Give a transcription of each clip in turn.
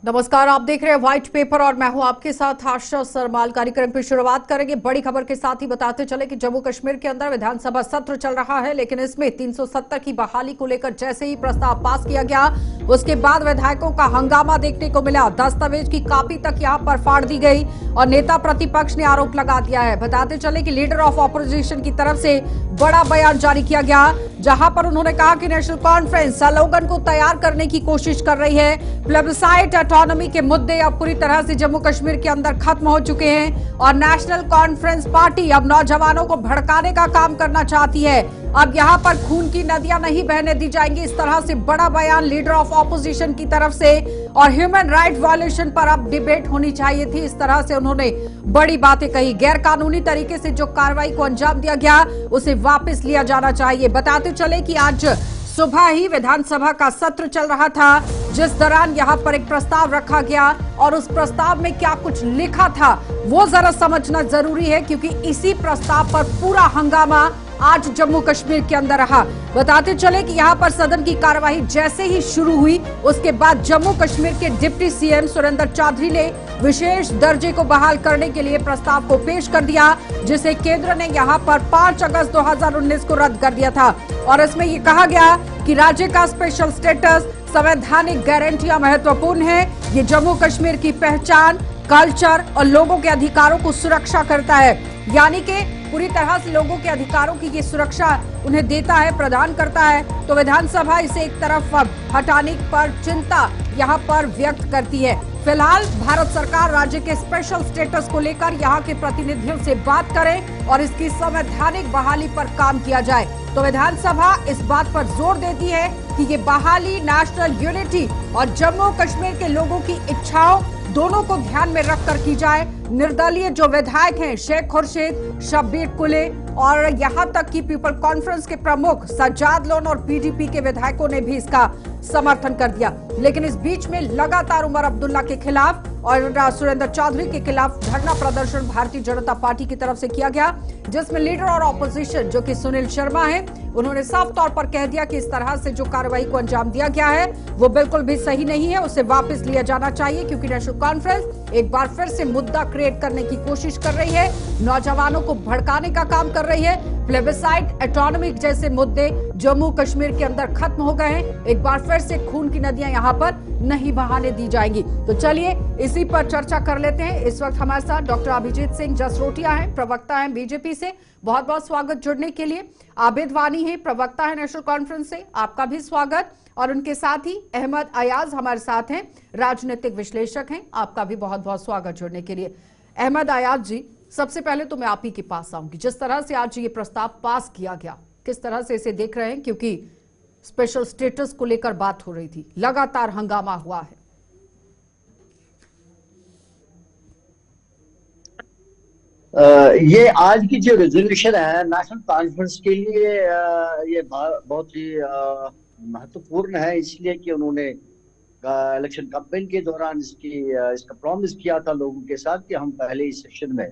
नमस्कार, आप देख रहे हैं व्हाइट पेपर और मैं हूं आपके साथ आशा सरमाल। कार्यक्रम की शुरुआत करेंगे बड़ी खबर के साथ ही बताते चले कि जम्मू कश्मीर के अंदर विधानसभा सत्र चल रहा है, लेकिन इसमें 370 की बहाली को लेकर जैसे ही प्रस्ताव पास किया गया उसके बाद विधायकों का हंगामा देखने को मिला। दस्तावेज की कॉपी तक यहां पर फाड़ दी गई और नेता प्रतिपक्ष ने आरोप लगा दिया है। बताते चले कि लीडर ऑफ ऑपोजिशन की तरफ से बड़ा बयान जारी किया गया, जहां पर उन्होंने कहा कि नेशनल कॉन्फ्रेंस स्लोगन को तैयार करने की कोशिश कर रही है। प्लेबिसाइट ऑटोनॉमी के मुद्दे अब पूरी तरह से जम्मू कश्मीर के अंदर खत्म हो चुके हैं और नेशनल कॉन्फ्रेंस पार्टी अब नौजवानों को भड़काने का काम करना चाहती है। अब यहां पर खून की नदियां नहीं बहने दी जाएंगी, इस तरह से बड़ा बयान लीडर ऑफ ऑपोजिशन की तरफ से। और ह्यूमन राइट वायलेशन पर अब डिबेट होनी चाहिए थी, इस तरह से उन्होंने बड़ी बातें कही। गैर कानूनी तरीके से जो कार्रवाई को अंजाम दिया गया उसे वापस लिया जाना चाहिए। बताते चले कि आज सुबह ही विधानसभा का सत्र चल रहा था, जिस दौरान यहां पर एक प्रस्ताव रखा गया और उस प्रस्ताव में क्या कुछ लिखा था वो जरा समझना जरूरी है, क्योंकि इसी प्रस्ताव पर पूरा हंगामा आज जम्मू कश्मीर के अंदर रहा। बताते चले कि यहां पर सदन की कार्यवाही जैसे ही शुरू हुई उसके बाद जम्मू कश्मीर के डिप्टी सीएम सुरेंद्र चौधरी ने विशेष दर्जे को बहाल करने के लिए प्रस्ताव को पेश कर दिया, जिसे केंद्र ने यहां पर 5 अगस्त 2019 को रद्द कर दिया था। और इसमें यह कहा गया कि राज्य का स्पेशल स्टेटस संवैधानिक गारंटियां महत्वपूर्ण है। ये जम्मू कश्मीर की पहचान, कल्चर और लोगों के अधिकारों को सुरक्षा करता है, यानी कि पूरी तरह से लोगों के अधिकारों की ये सुरक्षा उन्हें देता है, प्रदान करता है। तो विधानसभा इसे एक तरफ हटाने पर चिंता यहाँ पर व्यक्त करती है। फिलहाल भारत सरकार राज्य के स्पेशल स्टेटस को लेकर यहाँ के प्रतिनिधियों से बात करे और इसकी संवैधानिक बहाली पर काम किया जाए। तो विधानसभा इस बात पर जोर देती है कि ये बहाली नेशनल यूनिटी और जम्मू कश्मीर के लोगों की इच्छाओं दोनों को ध्यान में रखकर की जाए। निर्दलीय जो विधायक हैं शेख खुर्शीद, शब्बीर कुले और यहां तक कि पीपल कॉन्फ्रेंस के प्रमुख सज्जाद लोन और पीडीपी के विधायकों ने भी इसका समर्थन कर दिया। लेकिन इस बीच में लगातार उमर अब्दुल्ला के खिलाफ और सुरेंद्र चौधरी के खिलाफ धरना प्रदर्शन भारतीय जनता पार्टी की तरफ से किया गया, जिसमें लीडर और ऑपोजिशन जो कि सुनील शर्मा है, उन्होंने साफ तौर पर कह दिया कि इस तरह से जो कार्रवाई को अंजाम दिया गया है वो बिल्कुल भी सही नहीं है, उसे वापस लिया जाना चाहिए, क्योंकि नेशनल कॉन्फ्रेंस एक बार फिर से मुद्दा क्रिएट करने की कोशिश कर रही है, नौजवानों को भड़काने का काम कर रही है। प्लेबिसाइट ऑटोनॉमी जैसे मुद्दे जम्मू कश्मीर के अंदर खत्म हो गए हैं, एक बार फिर से खून की नदियां यहां पर नहीं बहाने दी जाएंगी। तो चलिए इसी पर चर्चा कर लेते हैं। इस वक्त हमारे साथ डॉक्टर अभिजीत सिंह जसरोटिया हैं, प्रवक्ता हैं बीजेपी से। बहुत बहुत स्वागत जुड़ने के लिए। आबिद वानी है, प्रवक्ता है नेशनल कॉन्फ्रेंस से, आपका भी स्वागत। और उनके साथ ही अहमद अयाज हमारे साथ हैं, राजनीतिक विश्लेषक हैं, आपका भी बहुत बहुत स्वागत जुड़ने के लिए। अहमद अयाज जी, सबसे पहले तो मैं आप ही के पास आऊंगी। जिस तरह से आज ये प्रस्ताव पास किया गया, किस तरह से इसे देख रहे हैं, क्योंकि स्पेशल स्टेटस को लेकर बात हो रही थी, लगातार हंगामा हुआ है। ये आज की जो रेजोल्यूशन है नेशनल कॉन्फ्रेंस के लिए ये बहुत ही महत्वपूर्ण है, इसलिए कि उन्होंने इलेक्शन कैंपेन के दौरान इसका प्रॉमिस किया था लोगों के साथ कि हम पहले ही सेशन में,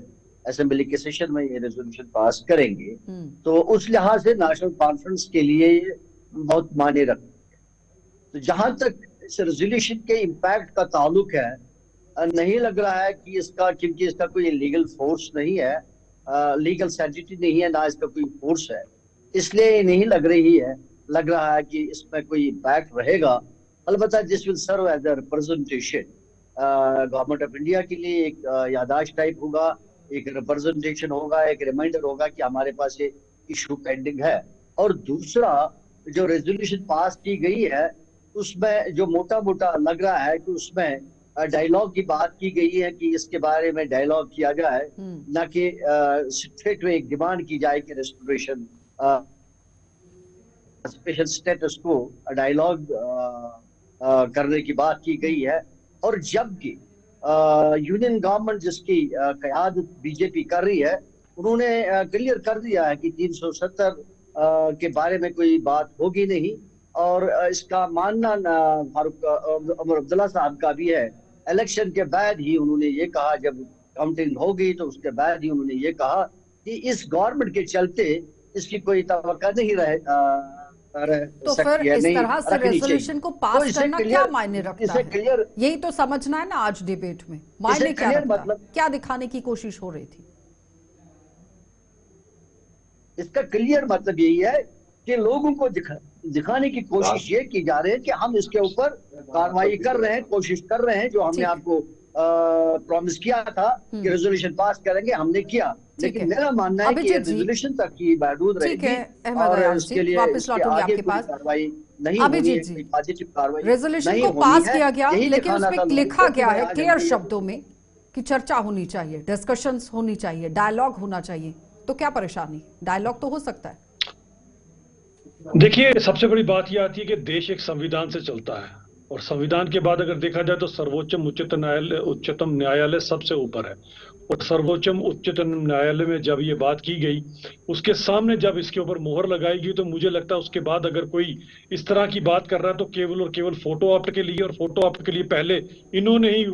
असेंबली के सेशन में ये रेजोल्यूशन पास करेंगे। तो उस लिहाज से नेशनल कॉन्फ्रेंस के लिए ये बहुत मायने रखती है। तो जहां तक इस रेजोल्यूशन के इम्पैक्ट का ताल्लुक है, नहीं लग रहा है कि क्योंकि इसका कोई लीगल फोर्स नहीं है, लीगल सैंटिटी नहीं है, ना इसका कोई फोर्स है, इसलिए नहीं लग रहा है कि इसमें कोई इम्पैक्ट रहेगा। अलबत्ता this will serve as a representation government of India के लिए, एक याददाश्त टाइप होगा, एक रिप्रेजेंटेशन होगा, एक रिमाइंडर होगा कि हमारे पास ये इशू पेंडिंग है। और दूसरा, जो रेजोल्यूशन पास की गई है उसमें जो मोटा मोटा लग रहा है कि उसमें डायलॉग की बात की गई है कि इसके बारे में डायलॉग किया जाए, ना कि स्ट्रेट में एक डिमांड की जाए कि रेस्टोरेशन स्पेशल स्टेटस को डायलॉग करने की बात की गई है। और जबकि यूनियन गवर्नमेंट जिसकी क़यादत बीजेपी कर रही है, उन्होंने क्लियर कर दिया है कि 370 के बारे में कोई बात होगी नहीं। और इसका मानना उमर अब्दुल्ला साहब का भी है। इलेक्शन के बाद ही उन्होंने ये कहा, जब काउंटिंग होगी तो उसके बाद ही उन्होंने ये कहा कि इस गवर्नमेंट के चलते इसकी कोई तवक्का नहीं तो फिर इस तरह से रेजोल्यूशन को पास करना क्या मायने रखता है? क्लियर, यही तो समझना है ना आज डिबेट में, मायने क्या रखता, मतलब क्या दिखाने की कोशिश हो रही थी? इसका क्लियर मतलब यही है कि लोगों को दिखाने की कोशिश ये की जा रही है कि हम इसके ऊपर कार्रवाई कर रहे हैं, कोशिश कर रहे हैं, जो हमने आपको प्रॉमिस किया था कि रेजोल्यूशन पास करेंगे, हमने किया। लेकिन मेरा मानना है कि रेजोल्यूशन तक की महदूद रहेगी और उसके लिए वापस लौटूंगी आपके पास। कार्रवाई नहीं होनी है, पॉजिटिव कार्रवाई रेजोल्यूशन को पास किया गया, लेकिन उसमें लिखा गया है क्लियर शब्दों में कि चर्चा होनी चाहिए, डिस्कशंस होनी चाहिए, डायलॉग होना चाहिए। तो क्या परेशानी? डायलॉग तो हो सकता है। देखिए, सबसे बड़ी बात यह आती है कि देश एक संविधान से चलता है और संविधान के बाद अगर देखा जाए तो उच्चतम न्यायालय सबसे ऊपर है। और उच्चतम न्यायालय में जब ये बात की गई, उसके सामने जब इसके ऊपर मोहर लगाई गई, तो मुझे लगता है उसके बाद अगर कोई इस तरह की बात कर रहा है तो केवल और केवल फोटो ऑप्ट के लिए, और फोटो ऑप्ट के लिए पहले इन्होंने ही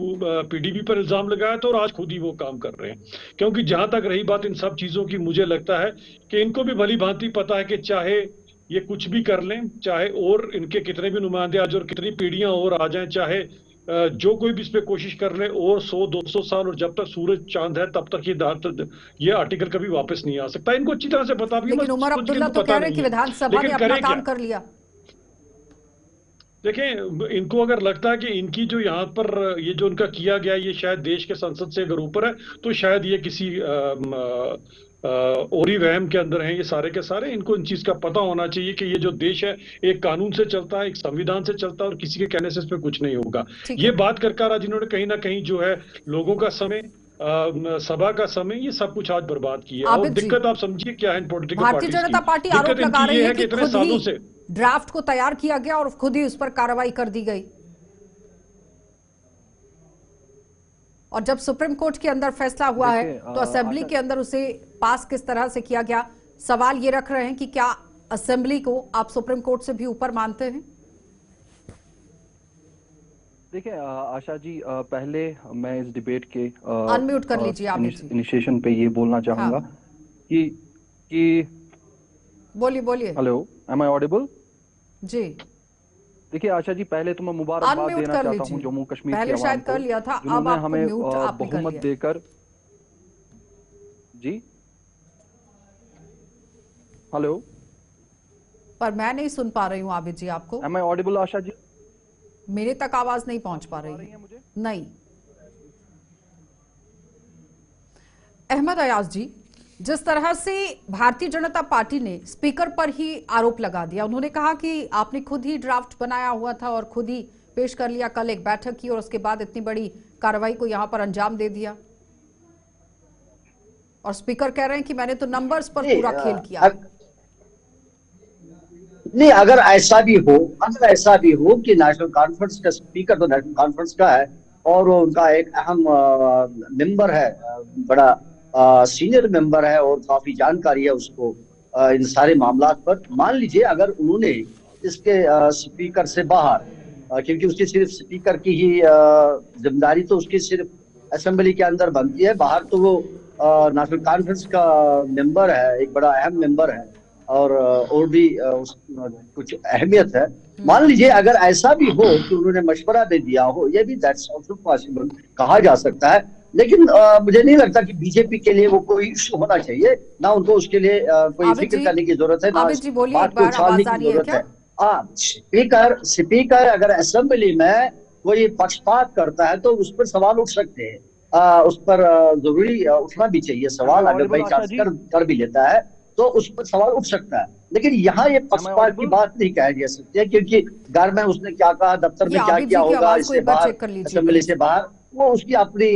पीडीपी पर इल्जाम लगाया था और आज खुद ही वो काम कर रहे हैं। क्योंकि जहां तक रही बात इन सब चीजों की, मुझे लगता है कि इनको भी भली भांति पता है कि चाहे ये कुछ भी कर लें, चाहे और इनके कितने भी नुमाइंदे आज और कितनी पीढ़ियां और आ जाएं, चाहे जो कोई भी इस पे कोशिश कर ले और 100-200 साल, और जब तक सूरज चांद है तब तक ये आर्टिकल कभी वापस नहीं आ सकता। इनको अच्छी तरह से पता भी है। लेकिन उमर अब्दुल्ला तो कह रहे हैं कि विधानसभा ने अपना काम कर लिया। देखें, इनको अगर लगता है कि इनकी जो यहाँ पर ये जो उनका किया गया, ये शायद देश के संसद से अगर ऊपर है, तो शायद ये किसी ओरी वहम के अंदर हैं ये सारे के सारे। इनको इन चीज का पता होना चाहिए कि ये जो देश है एक कानून से चलता है, एक संविधान से चलता है, और किसी के कहने से इसमें कुछ नहीं होगा। ये बात कर आज इन्होंने कहीं ना कहीं जो है लोगों का समय, सभा का समय, ये सब कुछ आज बर्बाद किया। और दिक्कत आप समझिए क्या है पॉलिटिकल भारतीय जनता पार्टी आरोप लगा रही है कि इतने सालों से ड्राफ्ट को तैयार किया गया और खुद ही उस पर कार्रवाई कर दी गई, और जब सुप्रीम कोर्ट के अंदर फैसला हुआ है तो असेंबली के अंदर उसे पास किस तरह से किया गया। सवाल ये रख रहे हैं कि क्या असेंबली को आप सुप्रीम कोर्ट से भी ऊपर मानते हैं? देखिए आशा जी, पहले मैं इस डिबेट के अनम्यूट कर लीजिए आप इनिशिएशन पे ये बोलना चाहूंगा कि बोलिए। Hello, am I audible? जी देखिए आशा जी, पहले तो मैं मुबारकबाद देना चाहता हूँ जम्मू कश्मीर पहले शायद कर लिया था, अब आपको हमें म्यूट आपने कर बहुमत लिया। देकर। जी हेलो, पर मैं नहीं सुन पा रही हूँ आबिद जी आपको। M I Audible Asha ji? मेरे तक आवाज नहीं पहुंच पा रही है मुझे। नहीं। अहमद अयाज जी, जिस तरह से भारतीय जनता पार्टी ने स्पीकर पर ही आरोप लगा दिया, उन्होंने कहा कि आपने खुद ही ड्राफ्ट बनाया हुआ था और खुद ही पेश कर लिया, कल एक बैठक की और उसके बाद इतनी बड़ी कार्रवाई को यहां पर अंजाम दे दिया, और स्पीकर कह रहे हैं कि मैंने तो नंबर्स पर पूरा खेल किया। नहीं, अगर ऐसा भी हो कि नेशनल कॉन्फ्रेंस का स्पीकर तो नेशनल कॉन्फ्रेंस का है और उनका एक अहम मेंबर है, बड़ा सीनियर मेंबर है और काफी जानकारी है उसको इन सारे मामलों पर। मान लीजिए अगर उन्होंने इसके स्पीकर से बाहर, क्योंकि उसकी सिर्फ स्पीकर की ही जिम्मेदारी तो उसकी सिर्फ असेंबली के अंदर बनती है, बाहर तो वो नेशनल कॉन्फ्रेंस का मेंबर है, एक बड़ा अहम मेंबर है और भी कुछ अहमियत है। मान लीजिए अगर ऐसा भी हो कि उन्होंने मशवरा दे दिया हो, ये भी दैट्स आल्सो पॉसिबल, कहा जा सकता है। लेकिन मुझे नहीं लगता कि बीजेपी के लिए वो कोई इशू होना चाहिए, ना उनको उसके लिए कोई फिक्र करने की जरूरत है, ना बात को उछालने की जरूरत है। स्पीकर अगर असेंबली में कोई पक्षपात करता है तो उस पर सवाल उठ सकते हैं, उस पर जरूरी उठना भी चाहिए सवाल। अगर बाई चांस कर भी लेता है तो उस पर सवाल उठ सकता है, लेकिन यहाँ ये पक्षपात की बात नहीं कही जा सकती है, क्योंकि घर में उसने क्या कहा, दफ्तर में क्या किया होगा, इससे बाहर असेंबली से बाहर, वो उसकी अपनी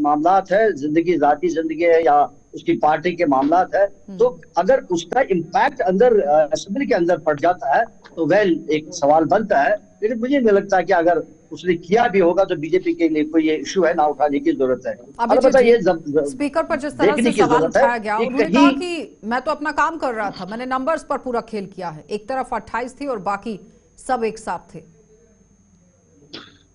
मामलात है, जिंदगी, जाती जिंदगी है या उसकी पार्टी के मामलात है। तो अगर उसका इम्पैक्ट अंदर असेंबली के अंदर पड़ जाता है तो वेल एक सवाल बनता है। लेकिन मुझे नहीं लगता कि अगर उसने किया भी होगा तो बीजेपी के लिए कोई इशू है, ना उठाने की जरूरत है। अलबत्ता ये स्पीकर पर जिस तरह से सवाल उठाया गया, उन्होंने कहा कि मैं तो अपना काम कर रहा था, मैंने नंबर्स पर पूरा खेल किया है, एक तरफ 28 थी और बाकी सब एक साथ थे।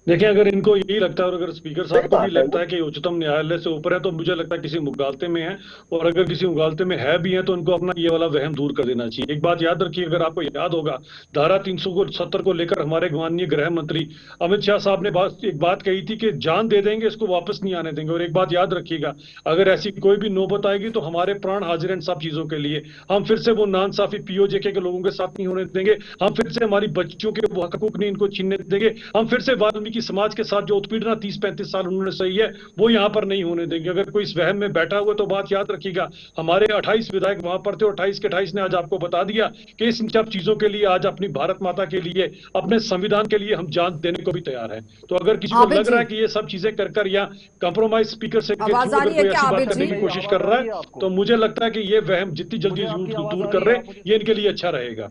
देखिए, अगर इनको यही लगता है और अगर स्पीकर सही साहब को भी बात है लगता है कि उच्चतम न्यायालय से ऊपर है, तो मुझे लगता है किसी मुगालते में है। और अगर किसी मुगालते में है भी है, तो उनको अपना ये वाला वहम दूर कर देना चाहिए। एक बात याद रखिए, अगर आपको याद होगा, धारा 370 को लेकर हमारे माननीय गृह मंत्री अमित शाह साहब ने एक बात कही थी कि जान दे देंगे, इसको वापस नहीं आने देंगे। और एक बात याद रखिएगा, अगर ऐसी कोई भी नौबत आएगी तो हमारे प्राण हाजिर हैं इन सब चीजों के लिए। हम फिर से वो नाइंसाफी पीओजे के लोगों के साथ नहीं होने देंगे। हम फिर से हमारी बच्चियों के वो हकूक नहीं इनको छीनने देंगे। हम फिर से वाल्मीकि समाज के साथ जो उत्पीड़ना 30-35 साल उन्होंने सही है, वो यहाँ पर नहीं होने देंगे। अगर कोई इस वहम में बैठा हुआ, तो बात याद रखिएगा, हमारे 28 विधायक वहां पर थे और 28 के 28 ने आज आपको बता दिया कि इस सब चीजों के लिए, आज अपनी भारत माता के लिए, अपने संविधान के लिए हम जान देने को भी तैयार है। तो अगर किसी को आबिद लग रहा है जी, कि ये सब चीजें कर या कंप्रोमाइज स्पीकर से के आवाज थ्रू आ अगर रही है कोई क्या ऐसी बात आबिद करने जी? की कोशिश कर रहा है, तो मुझे लगता है कि ये वहम जितनी जल्दी मुझे आपकी आवाज दूर आ कर रही है, रहे, आप मुझे ये इनके लिए अच्छा रहेगा।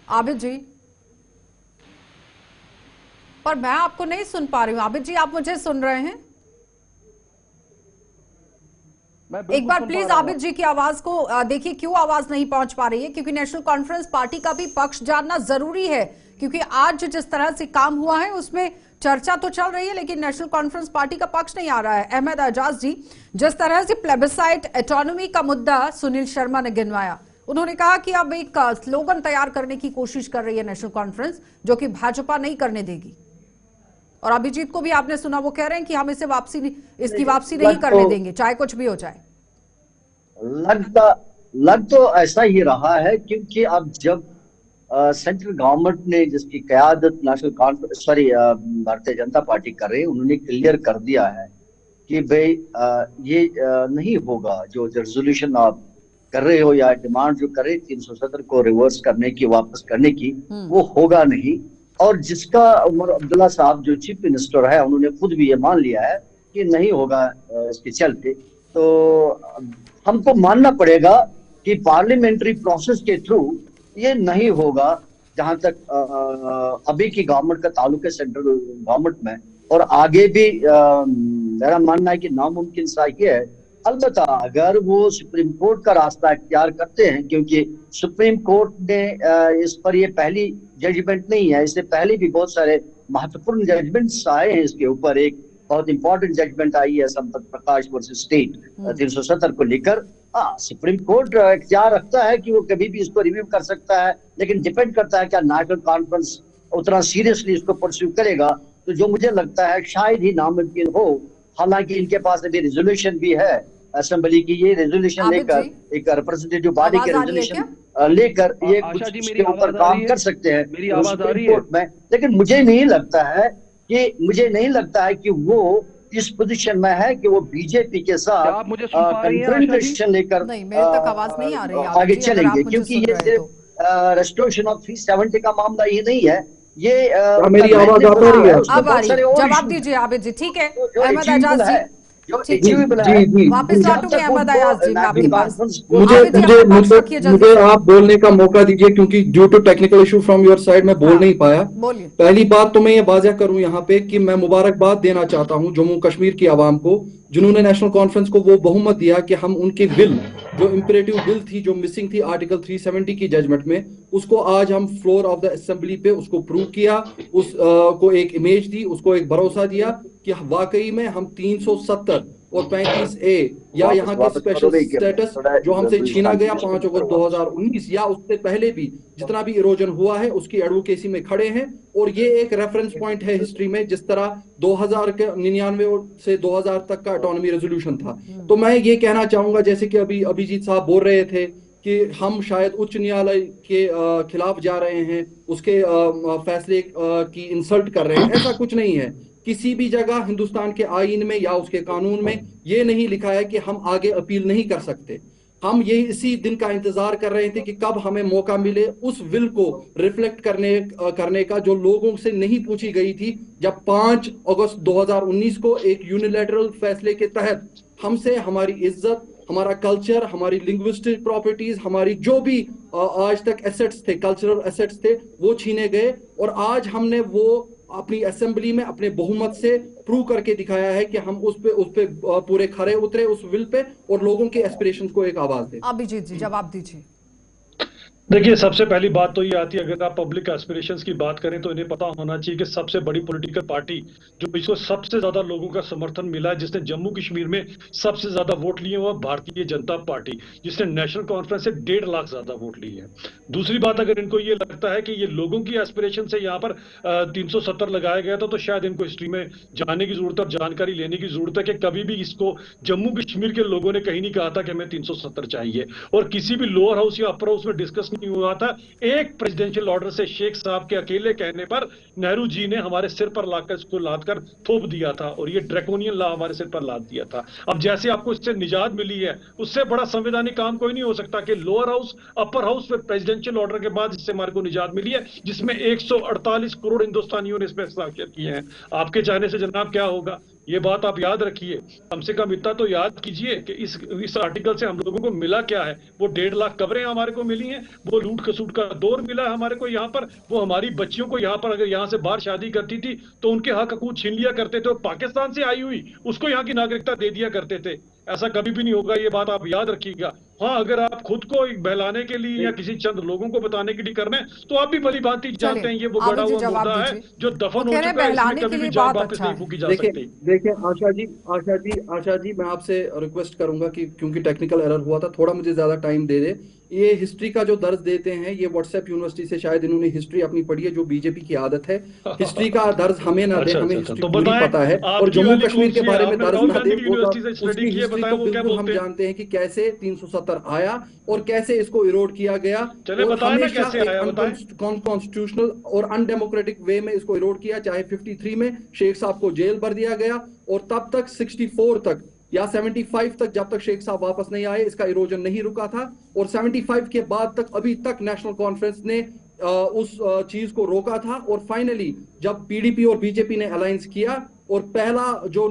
आबिद जी, पर मैं आपको नहीं सुन पा रही हूँ। आबिद जी, आप मुझे सुन रहे हैं? मैं बिल्कुल एक बार सुन पा प्लीज रहा हूं आबिद जी की आवाज को देखिए, क्यों आवाज नहीं पहुंच पा रही है? क्योंकि नेशनल कॉन्फ्रेंस पार्टी का भी पक्ष जानना जरूरी है, क्योंकि आज जिस तरह से काम हुआ है उसमें चर्चा तो चल रही है, लेकिन नेशनल कॉन्फ्रेंस पार्टी का पक्ष नहीं आ रहा है। अहमद एजाज जी, जिस तरह से प्लेबिसाइट ऑटोनॉमी का मुद्दा सुनील शर्मा ने गिनवाया, उन्होंने कहा कि अब एक स्लोगन तैयार करने की कोशिश कर रही है नेशनल कॉन्फ्रेंस, जो कि भाजपा नहीं करने देगी। और अभिजीत को भी आपने सुना, वो कह रहे हैं कि हम इसकी वापसी नहीं करने देंगे, चाहे कुछ भी हो जाए। लग तो ऐसा ही रहा है, क्योंकि अब जब सेंट्रल गवर्नमेंट ने, जिसकी क़यादत national conference Bharatiya Janata party कर रही है, उन्होंने क्लियर कर दिया है कि भाई ये नहीं होगा। जो रेजोल्यूशन आप कर रहे हो या डिमांड जो करे 370 को रिवर्स करने की, वापस करने की, वो होगा नहीं। और जिसका उमर अब्दुल्ला साहब जो चीफ मिनिस्टर है, उन्होंने खुद भी ये मान लिया है कि नहीं होगा इसके चलते। तो हमको मानना पड़ेगा कि पार्लियामेंट्री प्रोसेस के थ्रू ये नहीं होगा, जहां तक अभी की गवर्नमेंट का ताल्लुक है सेंट्रल गवर्नमेंट में। और आगे भी मेरा मानना है कि नामुमकिन सा ही है। अलबत्ता अगर वो सुप्रीम कोर्ट का रास्ता इख्तियार करते हैं, क्योंकि सुप्रीम कोर्ट ने इस पर ये पहली जजमेंट नहीं है, इससे पहले भी बहुत सारे महत्वपूर्ण जजमेंट्स आए हैं इसके ऊपर। एक बहुत इंपॉर्टेंट जजमेंट आई है संपत प्रकाश वर्सेस स्टेट 370 को लेकर। हाँ, सुप्रीम कोर्ट इख्तियार रखता है कि वो कभी भी इसको रिव्यू कर सकता है, लेकिन डिपेंड करता है क्या नेशनल कॉन्फ्रेंस उतना सीरियसली इसको परस्यू करेगा। तो जो मुझे लगता है शायद ही नामुमकिन हो। हालांकि इनके पास अभी रेजोल्यूशन भी है असेंबली की, ये रेजोल्यूशन लेकर, एक रिप्रेजेंटेटिव बॉडी के रेजोल्यूशन लेकर ये कुछ इसके ऊपर काम कर सकते हैं सुप्रीम कोर्ट में। लेकिन मुझे नहीं लगता है कि वो इस पोजीशन में है कि वो बीजेपी के साथ कन्फ्रंटेशन लेकर नहीं, मेरे तक आवाज नहीं आ रही है आगे चलेंगे, क्योंकि ये सिर्फ रेस्टोरेशन ऑफ 370 का मामला ही नहीं है। ये मेरी आवाज आ रही है? अब आ रही है, जवाब दीजिए आबिद जी। ठीक है, अहमद एजाज जी, वापस लौटूंगी अहमद एजाज जी आपके पास। मुझे आप बोलने का मौका दीजिए, क्योंकि due to technical issue from your side मैं बोल नहीं पाया। पहली बात तो मैं ये वाज़ह करूं यहाँ पे कि मैं मुबारकबाद देना चाहता हूं जम्मू कश्मीर की आवाम को, जिन्होंने नेशनल कॉन्फ्रेंस को वो बहुमत दिया कि हम उनके बिल, जो इंपरेटिव बिल थी, जो मिसिंग थी आर्टिकल 370 की जजमेंट में, उसको आज हम फ्लोर ऑफ द असेंबली पे उसको प्रूव किया, को एक इमेज दी, उसको एक भरोसा दिया कि वाकई में हम 370 और 35A या यहाँ के स्पेशल स्टेटस जो हमसे छीना गया 5 अगस्त 2019 या उससे पहले भी जितना भी इरोजन हुआ है, उसकी एडवोकेसी में खड़े हैं। और ये एक रेफरेंस पॉइंट है हिस्ट्री में, जिस तरह 2099 से 2000 तक का ऑटोनॉमी रेजोल्यूशन था। तो मैं ये कहना चाहूंगा, जैसे कि अभी अभिजीत साहब बोल रहे थे कि हम शायद उच्च न्यायालय के खिलाफ जा रहे हैं, उसके फैसले की इंसल्ट कर रहे हैं। ऐसा कुछ नहीं है। किसी भी जगह हिंदुस्तान के आईन में या उसके कानून में ये नहीं लिखा है कि हम आगे अपील नहीं कर सकते। हम ये इसी दिन का इंतजार कर रहे थे कि कब हमें मौका मिले उस विल को रिफ्लेक्ट करने का, जो लोगों से नहीं पूछी गई थी, जब 5 अगस्त 2019 को एक यूनिलैटरल फैसले के तहत हमसे हमारी इज्जत, हमारा कल्चर, हमारी लिंग्विस्टिक प्रॉपर्टीज, हमारी जो भी आज तक एसेट्स थे, कल्चरल एसेट्स थे, वो छीने गए। और आज हमने वो अपनी असेंबली में अपने बहुमत से प्रूव करके दिखाया है कि हम उस पे पूरे खरे उतरे उस विल पे और लोगों के एस्पिरेशंस को एक आवाज दे। अभिजीत जी, जवाब दीजिए। देखिए, सबसे पहली बात तो ये आती है, अगर आप पब्लिक एस्पिरेशंस की बात करें तो इन्हें पता होना चाहिए कि सबसे बड़ी पॉलिटिकल पार्टी जो इसको सबसे ज्यादा लोगों का समर्थन मिला है, जिसने जम्मू कश्मीर में सबसे ज्यादा वोट लिए, वो भारतीय जनता पार्टी, जिसने नेशनल कॉन्फ्रेंस से 1.5 लाख ज्यादा वोट लिए हैं। दूसरी बात, अगर इनको ये लगता है कि ये लोगों की एस्पिरेशन से यहाँ पर 370 लगाया गया था, तो शायद इनको हिस्ट्री में जाने की जरूरत है, जानकारी लेने की जरूरत है कि कभी भी इसको जम्मू कश्मीर के लोगों ने कहीं नहीं कहा था कि हमें 370 चाहिए, और किसी भी लोअर हाउस या अपर हाउस में डिस्कस नहीं हुआ था। एक प्रेसिडेंशियल ऑर्डर से शेख साहब के अकेले कहने पर नेहरू जी ने हमारे सिर पर लाकर इसको लादकर थोप दिया था, और ये ड्रैकोनियन लॉ हमारे सिर पर लाद दिया था। अब जैसे आपको इससे निजात मिली है, उससे बड़ा संवैधानिक काम कोई नहीं हो सकता कि लोअर हाउस अपर हाउस में प्रेसिडेंशियल ऑर्डर के बाद इससे हमारे को निजात मिली है, जिसमें 148 करोड़ हिंदुस्तानियों ने इस पर हस्ताक्षर किए हैं। आपके चाहने से जनाब क्या होगा, ये बात आप याद रखिए। कम से कम इतना तो याद कीजिए कि इस आर्टिकल से हम लोगों को मिला क्या है। वो 1.5 लाख कब्रें हमारे को मिली हैं, वो लूट खसूट का दौर मिला है हमारे को यहाँ पर, वो हमारी बच्चियों को यहाँ पर अगर यहाँ से बाहर शादी करती थी तो उनके हक हकूक छीन लिया करते थे, और पाकिस्तान से आई हुई उसको यहाँ की नागरिकता दे दिया करते थे। ऐसा कभी भी नहीं होगा, ये बात आप याद रखिएगा। हाँ, अगर आप खुद को बहलाने के लिए या किसी चंद लोगों को बताने के लिए करना है तो आप भी भली भांति जानते हैं ये वो गड़ा हुआ मुद्दा है जो दफन हो चुका है, इसमें कभी भी जान वापस नहीं फूकी जा सकती। देखिए आशा जी मैं आपसे रिक्वेस्ट करूंगा कि क्योंकि टेक्निकल एरर हुआ था, थोड़ा मुझे ज्यादा टाइम दे दे। ये हिस्ट्री का जो दर्ज देते हैं, ये व्हाट्सएप यूनिवर्सिटी से शायद इन्होंने हिस्ट्री अपनी पढ़ी है, जो बीजेपी की आदत है। हिस्ट्री का दर्ज हमें ना दे, हमें हिस्ट्री तो पूरी पता है, और जम्मू कश्मीर के बारे में दर्ज ना दे, उसकी हिस्ट्री तो बिल्कुल हम जानते हैं कि कैसे 370 आया और कैसे इसको इरोड किया गया, और हमेशा अनकॉन्स्टिट्यूशनल और अनडेमोक्रेटिक वे में इसको इरोड किया। चाहे 53 में शेख साहब को जेल भर दिया गया, और तब तक 64 तक या 75 तक, जब तक शेख साहब वापस नहीं आए, इसका इरोजन नहीं रुका था। और 75 के बाद तक अभी तक नेशनल कॉन्फ्रेंस ने उस चीज को रोका था। और फाइनली जब पीडीपी और बीजेपी ने अलायंस किया, और पहला जो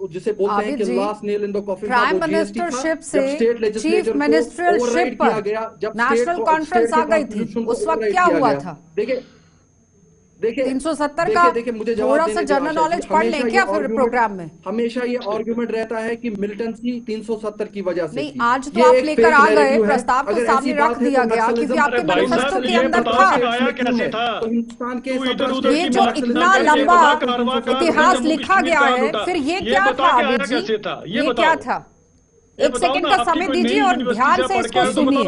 जिसे बोलते हैं कि last nail in the coffin, prime ministership से चीफ मिनिस्टरशिप पर नेशनल कॉन्फ्रेंस आ गई थी, उस वक्त क्या हुआ था? देखिए 370 का मुझे थोड़ा सा जनरल नॉलेज पढ़ लें क्या फिर प्रोग्राम में? हमेशा ये आर्गुमेंट रहता है कि मिलिटेंसी 370 की वजह से नहीं, आज तो आप लेकर आ गए, प्रस्ताव तो सामने रख दिया गया, क्योंकि आपके मैनिफेस्टो के अंदर था। तो हिंदुस्तान के ये जो इतना लंबा इतिहास लिखा गया है, फिर ये क्या था आबिद जी? ये क्या था? एक सेकंड का समय दीजिए और ध्यान से इसको सुनिए।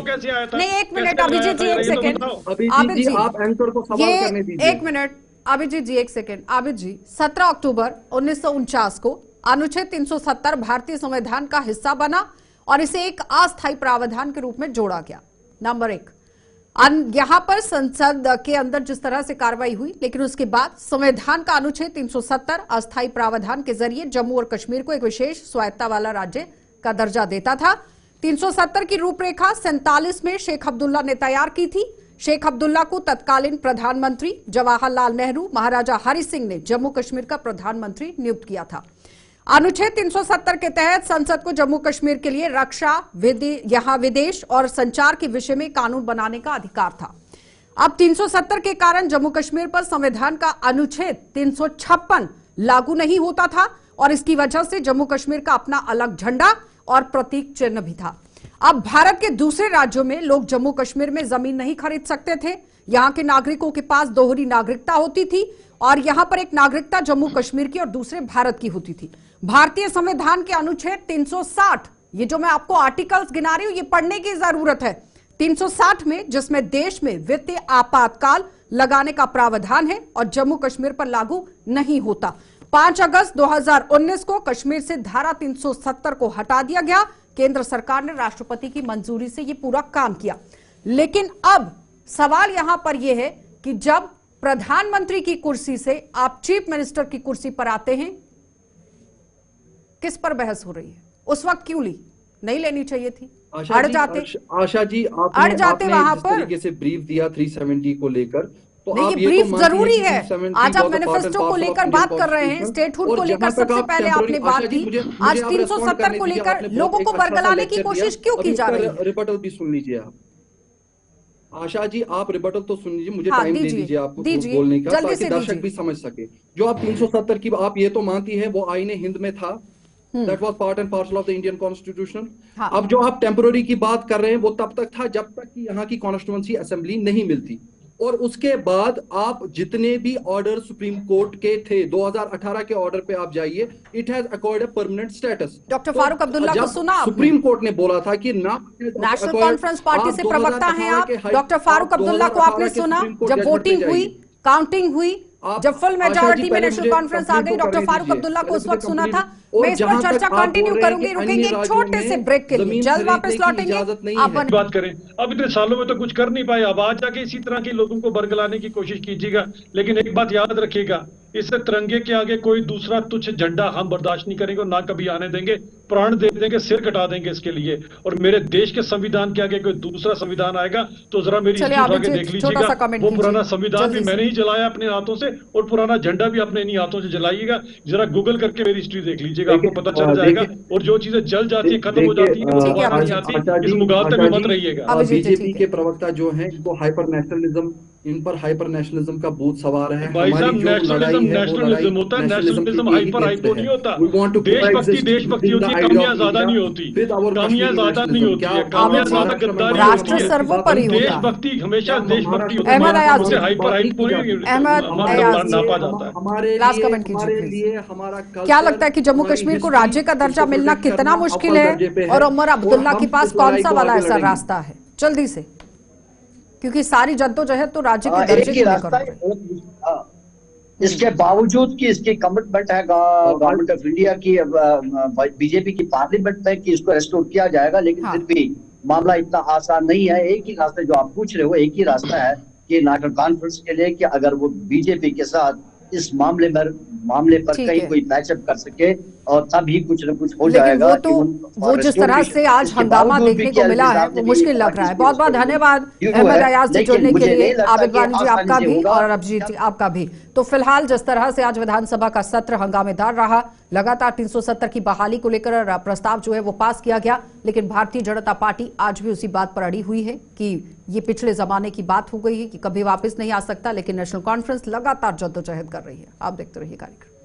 नहीं, एक मिनट अभिजीत जी, एक सेकंड आबिद जी, आप एंकर को सवाल करने दीजिए। एक मिनट अभिजीत जी, एक सेकंड आबिद जी। 17 अक्टूबर 1949 को अनुच्छेद 370 भारतीय संविधान का हिस्सा बना और इसे एक अस्थायी प्रावधान के रूप में जोड़ा गया। नंबर 1, यहां पर संसद के अंदर जिस तरह से कार्रवाई हुई, लेकिन उसके बाद संविधान का अनुच्छेद 370 अस्थायी प्रावधान के जरिए जम्मू और कश्मीर को एक विशेष स्वायत्ता वाला राज्य का दर्जा देता था। 370 की रूपरेखा 47 में शेख अब्दुल्ला ने तैयार की थी। शेख अब्दुल्ला को तत्कालीन प्रधानमंत्री जवाहरलाल नेहरू, महाराजा हरि सिंह ने जम्मू कश्मीर का प्रधानमंत्री नियुक्त किया था। अनुच्छेद 370 के तहत संसद को जम्मू कश्मीर के लिए रक्षा, यहां विदेश और संचार के विषय में कानून बनाने का अधिकार था। अब 370 के कारण जम्मू कश्मीर पर संविधान का अनुच्छेद 356 लागू नहीं होता था, और इसकी वजह से जम्मू कश्मीर का अपना अलग झंडा और प्रतीक चिन्ह भी था। अब भारत के दूसरे राज्यों में लोग जम्मू कश्मीर में जमीन नहीं खरीद सकते थे। यहां के नागरिकों के पास दोहरी नागरिकता होती थी, और यहां पर एक नागरिकता जम्मू कश्मीर की और दूसरे भारत की होती थी। भारतीय संविधान के अनुच्छेद 360, ये जो मैं आपको आर्टिकल्स गिना रही हूं, ये पढ़ने की जरूरत है। 360 में, जिसमें देश में वित्तीय आपातकाल लगाने का प्रावधान है और जम्मू कश्मीर पर लागू नहीं होता। 5 अगस्त 2019 को कश्मीर से धारा 370 को हटा दिया गया। केंद्र सरकार ने राष्ट्रपति की मंजूरी से यह पूरा काम किया। लेकिन अब सवाल यहां पर यह है कि जब प्रधानमंत्री की कुर्सी से आप चीफ मिनिस्टर की कुर्सी पर आते हैं, किस पर बहस हो रही है? उस वक्त क्यों ली? नहीं लेनी चाहिए थी, अड़ जाते। आशा जी, अड़ जाते वहां पर। तरीके से ब्रीफ दिया 370 को लेकर, तो नहीं, ये ब्रीफ जरूरी है। आज आप मैनिफेस्टो को लेकर बात कर रहे हैं, स्टेटहुड को लेकर सबसे पहले आपने बात की। आज 370 को लेकर लोगों को बरगलाने की कोशिश क्यों की जा रही है? रिबटल भी सुन लीजिए आप। आशा जी, आप रिबटल तो सुन लीजिए, मुझे टाइम दे दीजिए आपको बोलने का, ताकि दर्शक भी समझ सके। जो आप 370 की आप ये तो मानती है वो आईने हिंद में था, that was part and parcel of the Indian constitution. हाँ। अब जो आप टेम्पररी की बात कर रहे हैं वो तब तक था जब तक कि यहाँ की कॉन्स्टिट्यूंसी असेंबली नहीं मिलती, और उसके बाद आप जितने भी ऑर्डर सुप्रीम कोर्ट के थे 2018 के ऑर्डर पे आप जाइए, it has accord a permanent status. Doctor Farooq Abdullah को सुना आपने? सुप्रीम कोर्ट ने बोला था कि ना नेशनल कॉन्फ्रेंस पार्टी से प्रवक्ता हैं आप, डॉक्टर फारूक अब्दुल्ला को आपने सुना? जब वोटिंग हुई, काउंटिंग हुई, जब फुल मेजॉरिटी में नेशनल कॉन्फ्रेंस आ गई, डॉक्टर फारूक अब्दुल्ला को उस वक्त सुना था। मैं इस पर चर्चा कंटिन्यू करूंगी, रुकेंगे एक छोटे से ब्रेक के लिए, जल्द वापस लौटेंगे। आप बात करें, अब इतने सालों में तो कुछ कर नहीं पाए, अब आज जाके इसी तरह के लोगों को बरगलाने की कोशिश कीजिएगा। लेकिन एक बात याद रखिएगा, इससे तिरंगे के आगे कोई दूसरा तुच्छ झंडा हम बर्दाश्त नहीं करेंगे और ना कभी आने देंगे। प्राण दे देंगे, सिर कटा देंगे इसके लिए। और मेरे देश के संविधान के आगे कोई दूसरा संविधान आएगा तो जरा मेरी हिस्ट्री उठा के देख लीजिएगा। वो पुराना संविधान भी मैंने ही जलाया अपने हाथों से, और पुराना झंडा भी अपने इन्हीं हाथों से जलाइएगा। जरा गूगल करके मेरी हिस्ट्री देख लीजिएगा, आपको पता चल जाएगा। और जो चीजें जल जाती है, खत्म हो जाती है, इस मुगालते में मत रहिएगा। बीजेपी के प्रवक्ता जो हैं, इनको हाइपर नेशनलिज्म, इन पर हाइपर नेशनलिज्म का भूत सवार है। भाई साहब, नेशनलिज्म होता है, नेशनलिज्म हाइपर हाइपो नहीं होता। देशभक्ति देशभक्ति होती है, कमियां ज्यादा नहीं होती, कमियां ज्यादा नहीं होती है, कमियां ज्यादा गद्दारी होती है। सर्वोपरि देशभक्ति हमेशा देशभक्ति होती अहमद अयाज है, हाइपर हाइपो नापा जाता है। हमारे लिए हमारा क्या लगता है कि जम्मू कश्मीर को राज्य का दर्जा मिलना कितना मुश्किल है, और उमर अब्दुल्ला के पास कौन सा वाला ऐसा रास्ता है? जल्दी से, क्योंकि सारी जद्दोजहद तो राज्य के दर्जे की रास्ता है। इसके बावजूद कि इसकी कमिटमेंट है गवर्नमेंट ऑफ इंडिया की, बीजेपी की पार्लियामेंट में कि इसको रेस्टोर किया जाएगा, लेकिन फिर भी मामला इतना आसान नहीं है। एक ही रास्ता जो आप पूछ रहे हो, एक ही रास्ता है कि नेशनल कॉन्फ्रेंस के लिए कि अगर वो बीजेपी के साथ इस मामले पर कहीं कोई पैचअप कर सके और तभी कुछ न कुछ हो जाएगा। वो जिस तरह से आज हंगामा देखने को मिला है वो मुश्किल लग रहा है। बहुत बहुत धन्यवाद अहमद अयाज से जुड़ने के लिए। आबिद वानी जी आपका भी, और अभिजीत जी आपका भी। तो फिलहाल जिस तरह से आज विधानसभा का सत्र हंगामेदार रहा, लगातार 370 की बहाली को लेकर प्रस्ताव जो है वो पास किया गया, लेकिन भारतीय जनता पार्टी आज भी उसी बात पर अड़ी हुई है कि ये पिछले जमाने की बात हो गई है कि कभी वापस नहीं आ सकता। लेकिन नेशनल कॉन्फ्रेंस लगातार जद्दोजहद कर रही है। आप देखते रहिए कार्यक्रम।